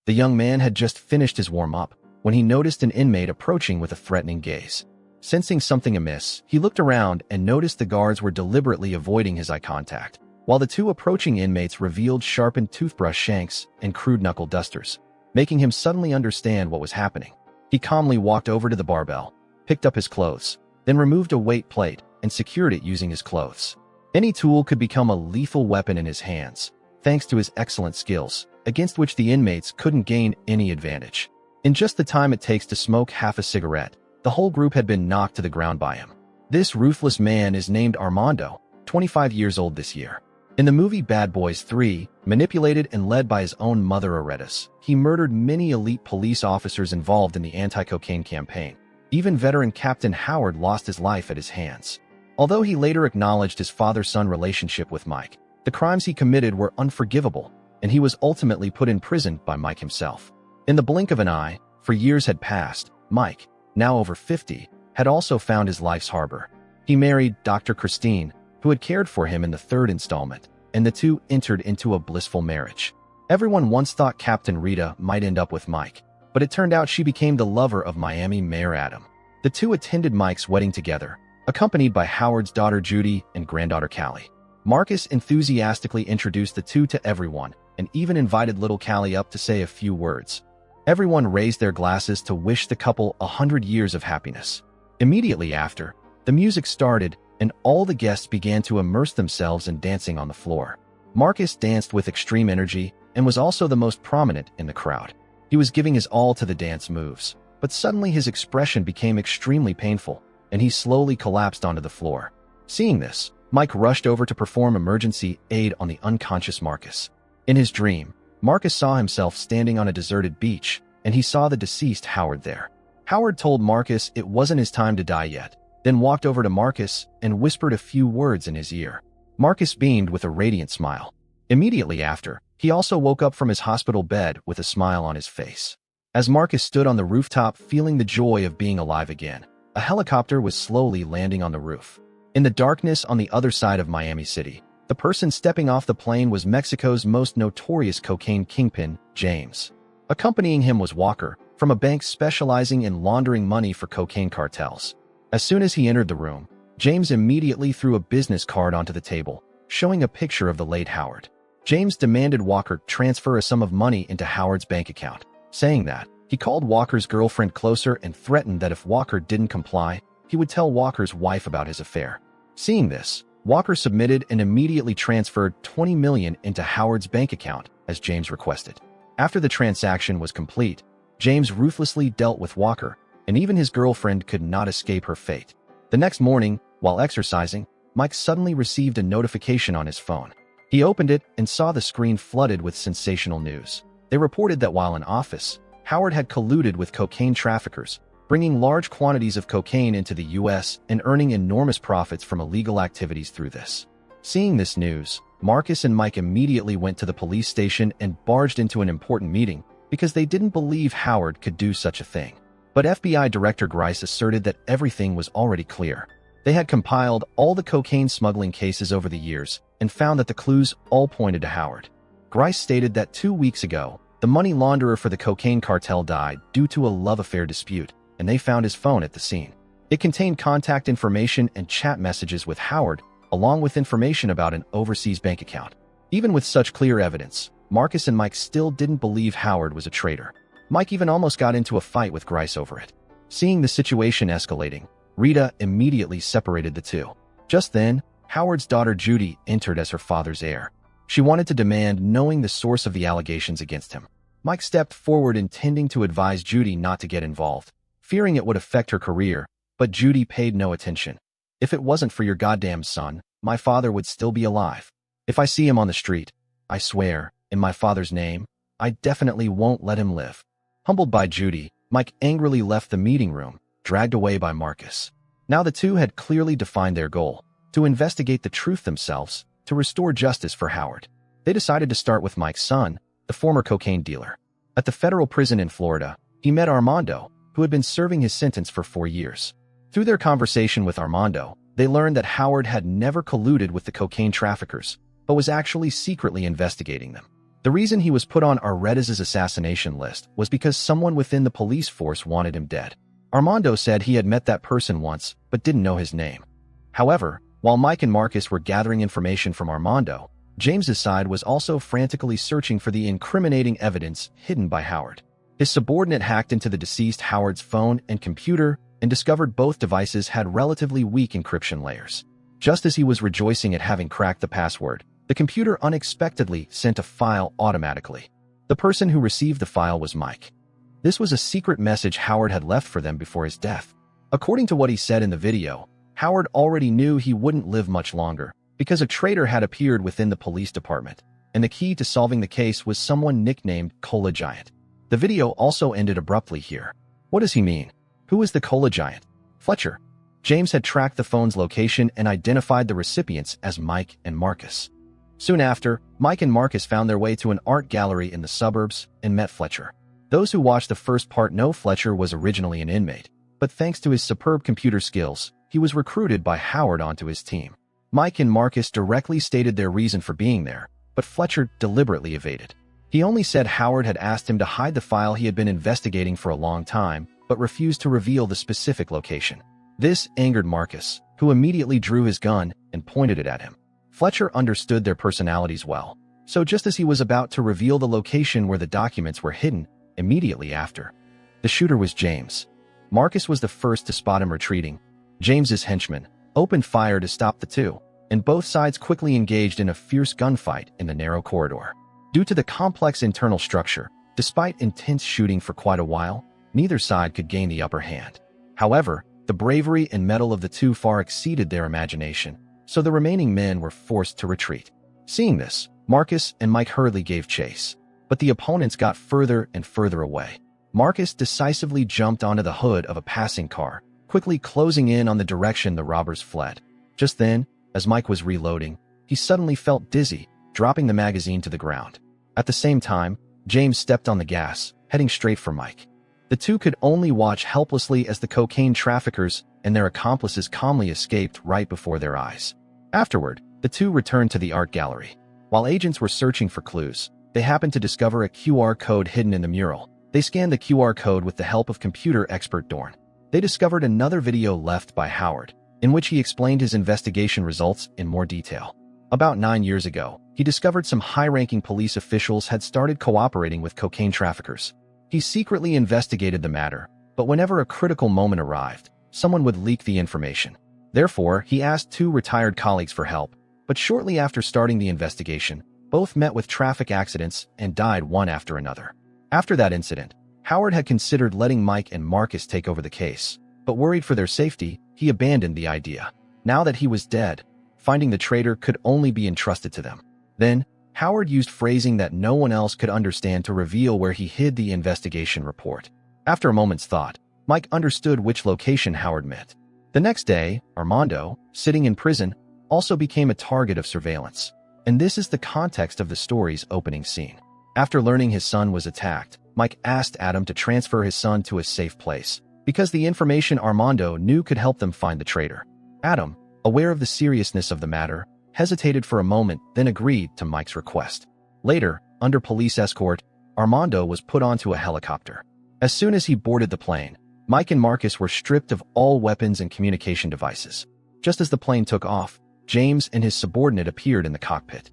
The young man had just finished his warm-up when he noticed an inmate approaching with a threatening gaze. Sensing something amiss, he looked around and noticed the guards were deliberately avoiding his eye contact, while the two approaching inmates revealed sharpened toothbrush shanks and crude knuckle dusters, making him suddenly understand what was happening. He calmly walked over to the barbell, picked up his clothes, then removed a weight plate and secured it using his clothes. Any tool could become a lethal weapon in his hands, thanks to his excellent skills, against which the inmates couldn't gain any advantage. In just the time it takes to smoke half a cigarette, the whole group had been knocked to the ground by him. This ruthless man is named Armando, 25 years old this year. In the movie Bad Boys 3, manipulated and led by his own mother Aretas, he murdered many elite police officers involved in the anti-cocaine campaign. Even veteran Captain Howard lost his life at his hands. Although he later acknowledged his father-son relationship with Mike, the crimes he committed were unforgivable, and he was ultimately put in prison by Mike himself. In the blink of an eye, for years had passed, Mike, now over 50, had also found his life's harbor. He married Dr. Christine, who had cared for him in the third installment, and the two entered into a blissful marriage. Everyone once thought Captain Rita might end up with Mike, but it turned out she became the lover of Miami Mayor Adam. The two attended Mike's wedding together, accompanied by Howard's daughter Judy and granddaughter Callie. Marcus enthusiastically introduced the two to everyone and even invited little Callie up to say a few words. Everyone raised their glasses to wish the couple 100 years of happiness. Immediately after, the music started and all the guests began to immerse themselves in dancing on the floor. Marcus danced with extreme energy and was also the most prominent in the crowd. He was giving his all to the dance moves, but suddenly his expression became extremely painful, and he slowly collapsed onto the floor. Seeing this, Mike rushed over to perform emergency aid on the unconscious Marcus. In his dream, Marcus saw himself standing on a deserted beach, and he saw the deceased Howard there. Howard told Marcus it wasn't his time to die yet, then walked over to Marcus and whispered a few words in his ear. Marcus beamed with a radiant smile. Immediately after, he also woke up from his hospital bed with a smile on his face. As Marcus stood on the rooftop feeling the joy of being alive again, a helicopter was slowly landing on the roof. In the darkness on the other side of Miami City, the person stepping off the plane was Mexico's most notorious cocaine kingpin, James. Accompanying him was Walker, from a bank specializing in laundering money for cocaine cartels. As soon as he entered the room, James immediately threw a business card onto the table, showing a picture of the late Howard. James demanded Walker transfer a sum of money into Howard's bank account, saying that he called Walker's girlfriend closer and threatened that if Walker didn't comply, he would tell Walker's wife about his affair. Seeing this, Walker submitted and immediately transferred $20 million into Howard's bank account, as James requested. After the transaction was complete, James ruthlessly dealt with Walker, and even his girlfriend could not escape her fate. The next morning, while exercising, Mike suddenly received a notification on his phone. He opened it and saw the screen flooded with sensational news. They reported that while in office, Howard had colluded with cocaine traffickers, bringing large quantities of cocaine into the U.S. and earning enormous profits from illegal activities through this. Seeing this news, Marcus and Mike immediately went to the police station and barged into an important meeting because they didn't believe Howard could do such a thing. But FBI Director Grice asserted that everything was already clear. They had compiled all the cocaine smuggling cases over the years and found that the clues all pointed to Howard. Grice stated that 2 weeks ago, the money launderer for the cocaine cartel died due to a love affair dispute, and they found his phone at the scene. It contained contact information and chat messages with Howard, along with information about an overseas bank account. Even with such clear evidence, Marcus and Mike still didn't believe Howard was a traitor. Mike even almost got into a fight with Grice over it. Seeing the situation escalating, Rita immediately separated the two. Just then, Howard's daughter Judy entered as her father's heir. She wanted to demand knowing the source of the allegations against him. Mike stepped forward intending to advise Judy not to get involved, fearing it would affect her career, but Judy paid no attention. If it wasn't for your goddamn son, my father would still be alive. If I see him on the street, I swear, in my father's name, I definitely won't let him live. Humbled by Judy, Mike angrily left the meeting room, dragged away by Marcus. Now the two had clearly defined their goal, to investigate the truth themselves, to restore justice for Howard. They decided to start with Mike's son, the former cocaine dealer. At the federal prison in Florida, he met Armando, who had been serving his sentence for 4 years. Through their conversation with Armando, they learned that Howard had never colluded with the cocaine traffickers, but was actually secretly investigating them. The reason he was put on Arredes's assassination list was because someone within the police force wanted him dead. Armando said he had met that person once, but didn't know his name. However, while Mike and Marcus were gathering information from Armando, James's side was also frantically searching for the incriminating evidence hidden by Howard. His subordinate hacked into the deceased Howard's phone and computer and discovered both devices had relatively weak encryption layers. Just as he was rejoicing at having cracked the password, the computer unexpectedly sent a file automatically. The person who received the file was Mike. This was a secret message Howard had left for them before his death. According to what he said in the video, Howard already knew he wouldn't live much longer because a traitor had appeared within the police department, and the key to solving the case was someone nicknamed Cola Giant. The video also ended abruptly here. What does he mean? Who is the Cola Giant? Fletcher. James had tracked the phone's location and identified the recipients as Mike and Marcus. Soon after, Mike and Marcus found their way to an art gallery in the suburbs and met Fletcher. Those who watched the first part know Fletcher was originally an inmate, but thanks to his superb computer skills, he was recruited by Howard onto his team. Mike and Marcus directly stated their reason for being there, but Fletcher deliberately evaded. He only said Howard had asked him to hide the file he had been investigating for a long time, but refused to reveal the specific location. This angered Marcus, who immediately drew his gun and pointed it at him. Fletcher understood their personalities well, so just as he was about to reveal the location where the documents were hidden, immediately after, the shooter was James. Marcus was the first to spot him retreating. James's henchmen opened fire to stop the two, and both sides quickly engaged in a fierce gunfight in the narrow corridor. Due to the complex internal structure, despite intense shooting for quite a while, neither side could gain the upper hand. However, the bravery and mettle of the two far exceeded their imagination, so the remaining men were forced to retreat. Seeing this, Marcus and Mike hurriedly gave chase, but the opponents got further and further away. Marcus decisively jumped onto the hood of a passing car, quickly closing in on the direction the robbers fled. Just then, as Mike was reloading, he suddenly felt dizzy, dropping the magazine to the ground. At the same time, James stepped on the gas, heading straight for Mike. The two could only watch helplessly as the cocaine traffickers and their accomplices calmly escaped right before their eyes. Afterward, the two returned to the art gallery. While agents were searching for clues, they happened to discover a QR code hidden in the mural. They scanned the QR code with the help of computer expert Dorn. They discovered another video left by Howard, in which he explained his investigation results in more detail. About 9 years ago, he discovered some high-ranking police officials had started cooperating with cocaine traffickers. He secretly investigated the matter, but whenever a critical moment arrived, someone would leak the information. Therefore, he asked 2 retired colleagues for help, but shortly after starting the investigation, both met with traffic accidents and died one after another. After that incident, Howard had considered letting Mike and Marcus take over the case, but worried for their safety, he abandoned the idea. Now that he was dead, finding the traitor could only be entrusted to them. Then, Howard used phrasing that no one else could understand to reveal where he hid the investigation report. After a moment's thought, Mike understood which location Howard meant. The next day, Armando, sitting in prison, also became a target of surveillance. And this is the context of the story's opening scene. After learning his son was attacked, Mike asked Adam to transfer his son to a safe place, because the information Armando knew could help them find the traitor. Adam, aware of the seriousness of the matter, hesitated for a moment, then agreed to Mike's request. Later, under police escort, Armando was put onto a helicopter. As soon as he boarded the plane, Mike and Marcus were stripped of all weapons and communication devices. Just as the plane took off, James and his subordinate appeared in the cockpit.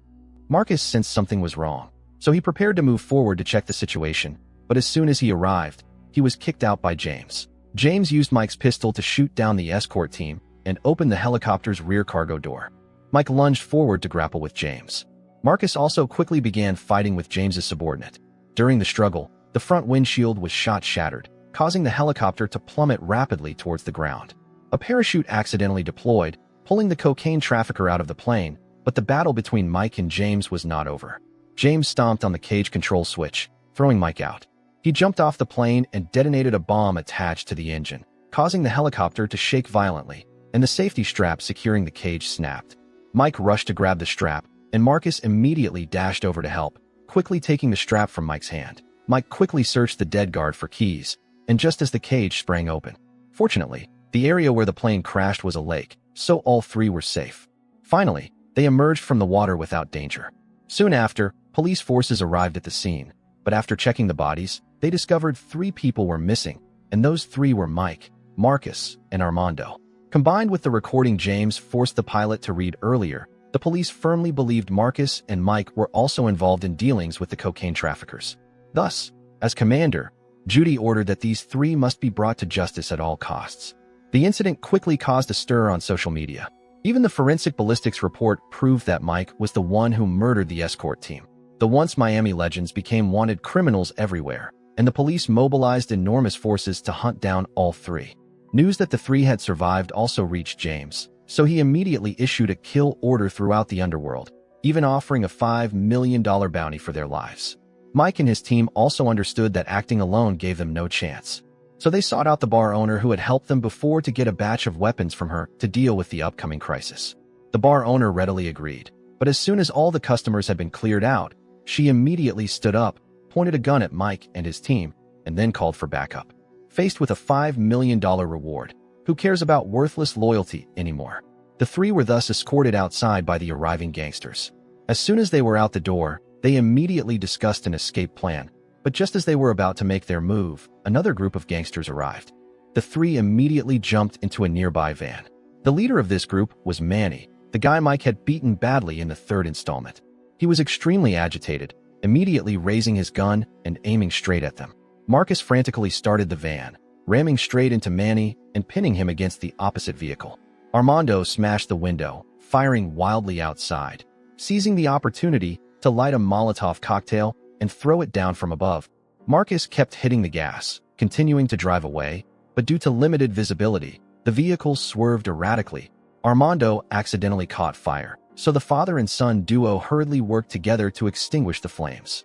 Marcus sensed something was wrong, so he prepared to move forward to check the situation, but as soon as he arrived, he was kicked out by James. James used Mike's pistol to shoot down the escort team and opened the helicopter's rear cargo door. Mike lunged forward to grapple with James. Marcus also quickly began fighting with James's subordinate. During the struggle, the front windshield was shattered, causing the helicopter to plummet rapidly towards the ground. A parachute accidentally deployed, pulling the cocaine trafficker out of the plane, but the battle between Mike and James was not over. James stomped on the cage control switch, throwing Mike out. He jumped off the plane and detonated a bomb attached to the engine, causing the helicopter to shake violently, and the safety strap securing the cage snapped. Mike rushed to grab the strap, and Marcus immediately dashed over to help, quickly taking the strap from Mike's hand. Mike quickly searched the dead guard for keys, and just as the cage sprang open. Fortunately, the area where the plane crashed was a lake, so all 3 were safe. Finally, they emerged from the water without danger. Soon after, Police forces arrived at the scene, but after checking the bodies, they discovered 3 people were missing, and those 3 were Mike, Marcus, and Armando. Combined with the recording James forced the pilot to read earlier, the police firmly believed Marcus and Mike were also involved in dealings with the cocaine traffickers. Thus, as commander, Judy ordered that these 3 must be brought to justice at all costs. The incident quickly caused a stir on social media. Even the forensic ballistics report proved that Mike was the one who murdered the escort team. The once Miami legends became wanted criminals everywhere, and the police mobilized enormous forces to hunt down all 3. News that the 3 had survived also reached James, so he immediately issued a kill order throughout the underworld, even offering a $5 million bounty for their lives. Mike and his team also understood that acting alone gave them no chance, so they sought out the bar owner who had helped them before to get a batch of weapons from her to deal with the upcoming crisis. The bar owner readily agreed, but as soon as all the customers had been cleared out, she immediately stood up, pointed a gun at Mike and his team, and then called for backup. Faced with a $5 million reward, who cares about worthless loyalty anymore? The 3 were thus escorted outside by the arriving gangsters. As soon as they were out the door, they immediately discussed an escape plan, but just as they were about to make their move, another group of gangsters arrived. The 3 immediately jumped into a nearby van. The leader of this group was Manny, the guy Mike had beaten badly in the 3rd installment. He was extremely agitated, immediately raising his gun and aiming straight at them. Marcus frantically started the van, ramming straight into Manny and pinning him against the opposite vehicle. Armando smashed the window, firing wildly outside, seizing the opportunity to light a Molotov cocktail and throw it down from above. Marcus kept hitting the gas, continuing to drive away, but due to limited visibility, the vehicle swerved erratically. Armando accidentally caught fire, so the father and son duo hurriedly worked together to extinguish the flames.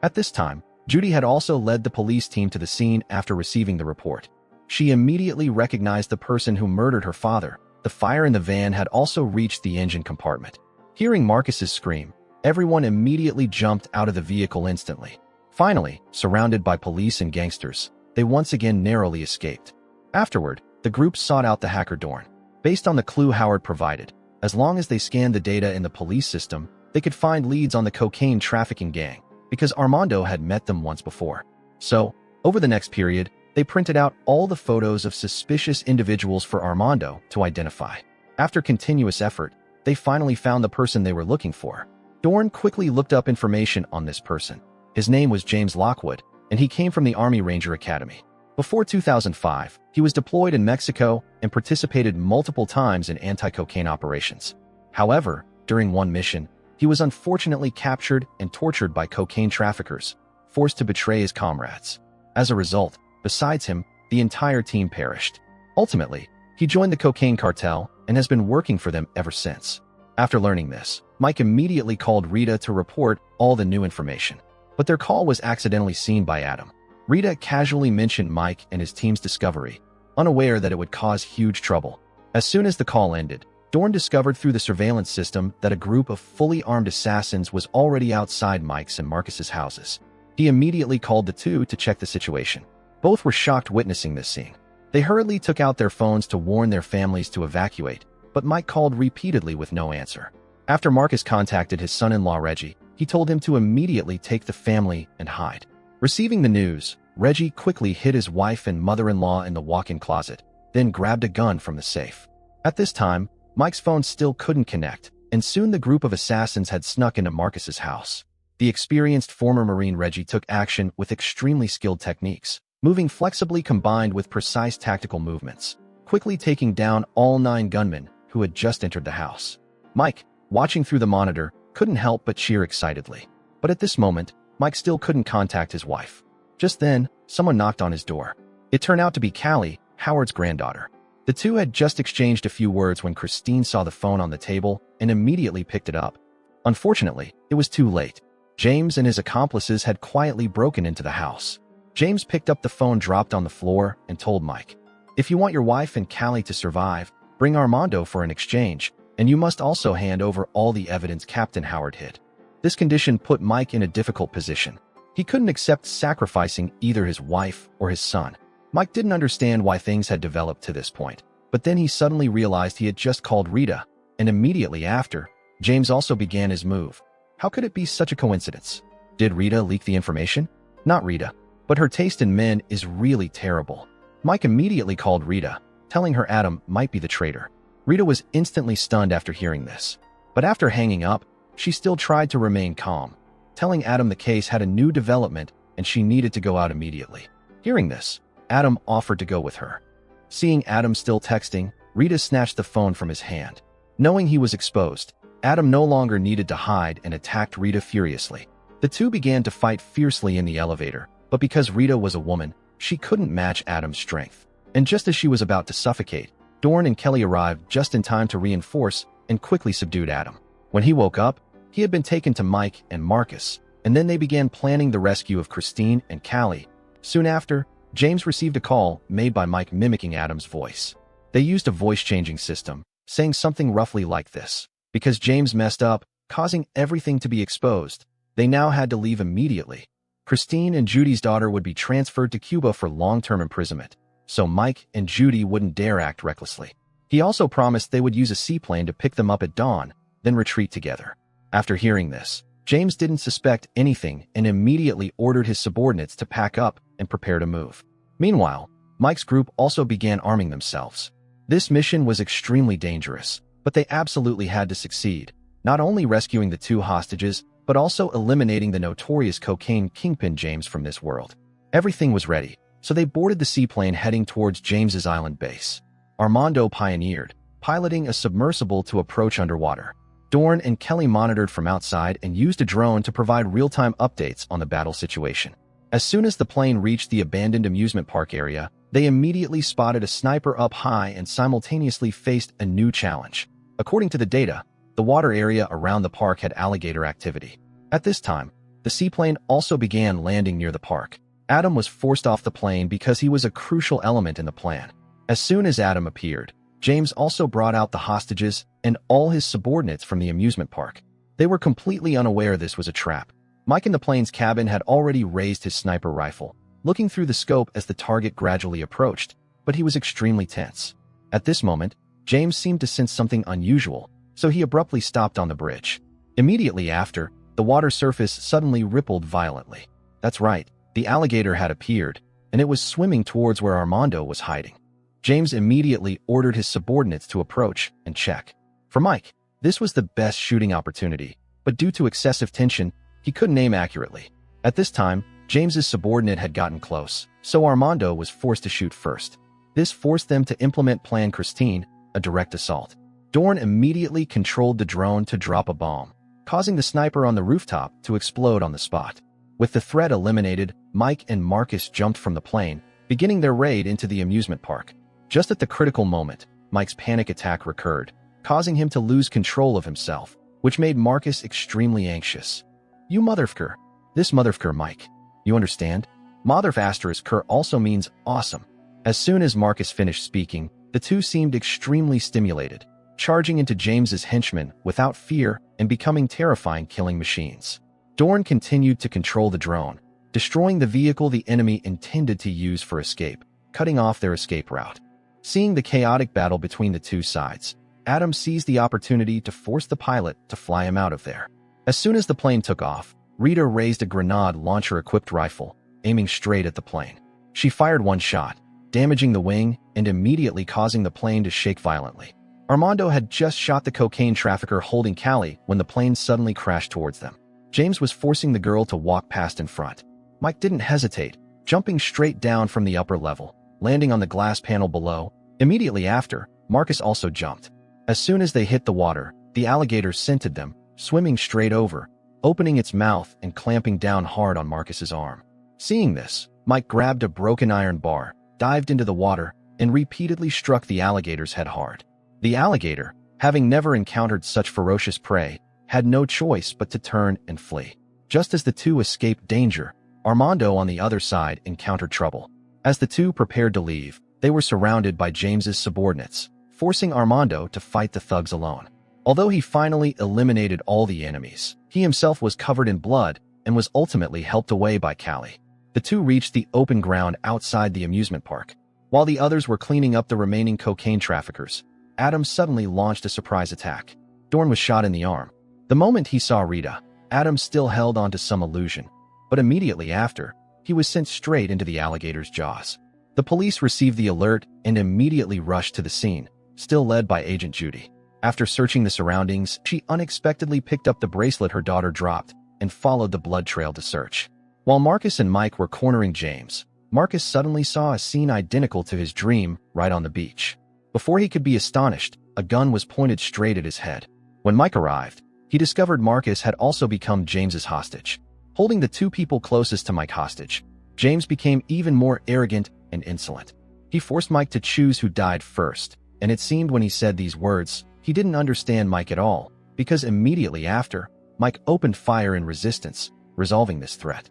At this time, Judy had also led the police team to the scene after receiving the report. She immediately recognized the person who murdered her father. The fire in the van had also reached the engine compartment. Hearing Marcus's scream, everyone immediately jumped out of the vehicle instantly. Finally, surrounded by police and gangsters, they once again narrowly escaped. Afterward, the group sought out the hacker Dorn. Based on the clue Howard provided, as long as they scanned the data in the police system, they could find leads on the cocaine trafficking gang, because Armando had met them once before. So, over the next period, they printed out all the photos of suspicious individuals for Armando to identify. After continuous effort, they finally found the person they were looking for. Dorn quickly looked up information on this person. His name was James Lockwood, and he came from the Army Ranger Academy. Before 2005, he was deployed in Mexico and participated multiple times in anti-cocaine operations. However, during one mission, he was unfortunately captured and tortured by cocaine traffickers, forced to betray his comrades. As a result, besides him, the entire team perished. Ultimately, he joined the cocaine cartel and has been working for them ever since. After learning this, Mike immediately called Rita to report all the new information. But their call was accidentally seen by Adam. Rita casually mentioned Mike and his team's discovery, unaware that it would cause huge trouble. As soon as the call ended, Dorn discovered through the surveillance system that a group of fully armed assassins was already outside Mike's and Marcus's houses. He immediately called the 2 to check the situation. Both were shocked witnessing this scene. They hurriedly took out their phones to warn their families to evacuate, but Mike called repeatedly with no answer. After Marcus contacted his son-in-law Reggie, he told him to immediately take the family and hide. Receiving the news, Reggie quickly hid his wife and mother-in-law in the walk-in closet, then grabbed a gun from the safe. At this time, Mike's phone still couldn't connect, and soon the group of assassins had snuck into Marcus's house. The experienced former Marine Reggie took action with extremely skilled techniques, moving flexibly combined with precise tactical movements, quickly taking down all 9 gunmen who had just entered the house. Mike, watching through the monitor, couldn't help but cheer excitedly. But at this moment, Mike still couldn't contact his wife. Just then, someone knocked on his door. It turned out to be Callie, Howard's granddaughter. The 2 had just exchanged a few words when Christine saw the phone on the table and immediately picked it up. Unfortunately, it was too late. James and his accomplices had quietly broken into the house. James picked up the phone dropped on the floor and told Mike, "If you want your wife and Callie to survive, bring Armando for an exchange, and you must also hand over all the evidence Captain Howard hid." This condition put Mike in a difficult position. He couldn't accept sacrificing either his wife or his son. Mike didn't understand why things had developed to this point, but then he suddenly realized he had just called Rita, and immediately after, James also began his move. How could it be such a coincidence? Did Rita leak the information? Not Rita, but her taste in men is really terrible. Mike immediately called Rita, telling her Adam might be the traitor. Rita was instantly stunned after hearing this. But after hanging up, she still tried to remain calm, telling Adam the case had a new development and she needed to go out immediately. Hearing this, Adam offered to go with her. Seeing Adam still texting, Rita snatched the phone from his hand. Knowing he was exposed, Adam no longer needed to hide and attacked Rita furiously. The two began to fight fiercely in the elevator, but because Rita was a woman, she couldn't match Adam's strength. And just as she was about to suffocate, Dorn and Kelly arrived just in time to reinforce and quickly subdued Adam. When he woke up, he had been taken to Mike and Marcus, and then they began planning the rescue of Christine and Callie. Soon after, James received a call made by Mike mimicking Adam's voice. They used a voice-changing system, saying something roughly like this. Because James messed up, causing everything to be exposed, they now had to leave immediately. Christine and Judy's daughter would be transferred to Cuba for long-term imprisonment, so Mike and Judy wouldn't dare act recklessly. He also promised they would use a seaplane to pick them up at dawn, then retreat together. After hearing this, James didn't suspect anything and immediately ordered his subordinates to pack up and prepare to move. Meanwhile, Mike's group also began arming themselves. This mission was extremely dangerous, but they absolutely had to succeed, not only rescuing the two hostages, but also eliminating the notorious cocaine kingpin James from this world. Everything was ready, so they boarded the seaplane heading towards James's island base. Armando pioneered, piloting a submersible to approach underwater. Dorn and Kelly monitored from outside and used a drone to provide real-time updates on the battle situation. As soon as the plane reached the abandoned amusement park area, they immediately spotted a sniper up high and simultaneously faced a new challenge. According to the data, the water area around the park had alligator activity. At this time, the seaplane also began landing near the park. Adam was forced off the plane because he was a crucial element in the plan. As soon as Adam appeared, James also brought out the hostages and all his subordinates from the amusement park. They were completely unaware this was a trap. Mike in the plane's cabin had already raised his sniper rifle, looking through the scope as the target gradually approached, but he was extremely tense. At this moment, James seemed to sense something unusual, so he abruptly stopped on the bridge. Immediately after, the water surface suddenly rippled violently. That's right, the alligator had appeared, and it was swimming towards where Armando was hiding. James immediately ordered his subordinates to approach and check. For Mike, this was the best shooting opportunity, but due to excessive tension, he couldn't aim accurately. At this time, James's subordinate had gotten close, so Armando was forced to shoot first. This forced them to implement Plan Christine, a direct assault. Dorn immediately controlled the drone to drop a bomb, causing the sniper on the rooftop to explode on the spot. With the threat eliminated, Mike and Marcus jumped from the plane, beginning their raid into the amusement park. Just at the critical moment, Mike's panic attack recurred, causing him to lose control of himself, which made Marcus extremely anxious. You motherfucker. This motherfucker, Mike. You understand? Motherfucker also means awesome. As soon as Marcus finished speaking, the two seemed extremely stimulated, charging into James's henchmen without fear and becoming terrifying killing machines. Dorn continued to control the drone, destroying the vehicle the enemy intended to use for escape, cutting off their escape route. Seeing the chaotic battle between the two sides, Adam seized the opportunity to force the pilot to fly him out of there. As soon as the plane took off, Rita raised a grenade launcher-equipped rifle, aiming straight at the plane. She fired one shot, damaging the wing and immediately causing the plane to shake violently. Armando had just shot the cocaine trafficker holding Callie when the plane suddenly crashed towards them. James was forcing the girl to walk past in front. Mike didn't hesitate, jumping straight down from the upper level, landing on the glass panel below. Immediately after, Marcus also jumped. As soon as they hit the water, the alligator scented them, swimming straight over, opening its mouth and clamping down hard on Marcus's arm. Seeing this, Mike grabbed a broken iron bar, dived into the water, and repeatedly struck the alligator's head hard. The alligator, having never encountered such ferocious prey, had no choice but to turn and flee. Just as the two escaped danger, Armando on the other side encountered trouble. As the two prepared to leave, they were surrounded by James's subordinates, forcing Armando to fight the thugs alone. Although he finally eliminated all the enemies, he himself was covered in blood and was ultimately helped away by Callie. The two reached the open ground outside the amusement park. While the others were cleaning up the remaining cocaine traffickers, Adam suddenly launched a surprise attack. Dorn was shot in the arm. The moment he saw Rita, Adam still held on to some illusion, but immediately after, he was sent straight into the alligator's jaws. The police received the alert and immediately rushed to the scene, still led by Agent Judy. After searching the surroundings, she unexpectedly picked up the bracelet her daughter dropped and followed the blood trail to search. While Marcus and Mike were cornering James, Marcus suddenly saw a scene identical to his dream right on the beach. Before he could be astonished, a gun was pointed straight at his head. When Mike arrived, he discovered Marcus had also become James's hostage. Holding the two people closest to Mike hostage, James became even more arrogant and insolent. He forced Mike to choose who died first, and it seemed when he said these words, he didn't understand Mike at all, because immediately after, Mike opened fire in resistance, resolving this threat.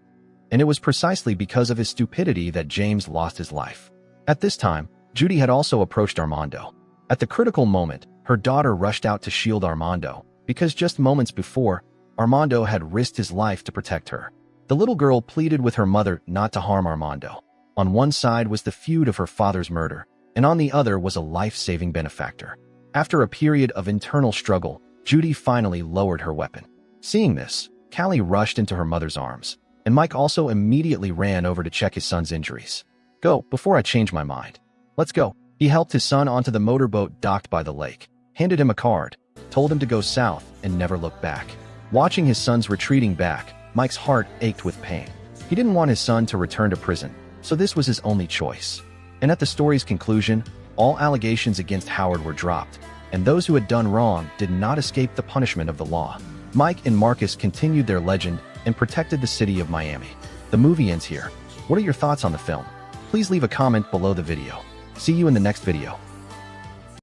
And it was precisely because of his stupidity that James lost his life. At this time, Judy had also approached Armando. At the critical moment, her daughter rushed out to shield Armando, because just moments before, Armando had risked his life to protect her. The little girl pleaded with her mother not to harm Armando. On one side was the feud of her father's murder, and on the other was a life-saving benefactor. After a period of internal struggle, Judy finally lowered her weapon. Seeing this, Callie rushed into her mother's arms, and Mike also immediately ran over to check his son's injuries. "Go, before I change my mind. Let's go." He helped his son onto the motorboat docked by the lake, handed him a card, told him to go south and never look back. Watching his son's retreating back, Mike's heart ached with pain. He didn't want his son to return to prison, so this was his only choice. And at the story's conclusion, all allegations against Howard were dropped, and those who had done wrong did not escape the punishment of the law. Mike and Marcus continued their legend and protected the city of Miami. The movie ends here. What are your thoughts on the film? Please leave a comment below the video. See you in the next video.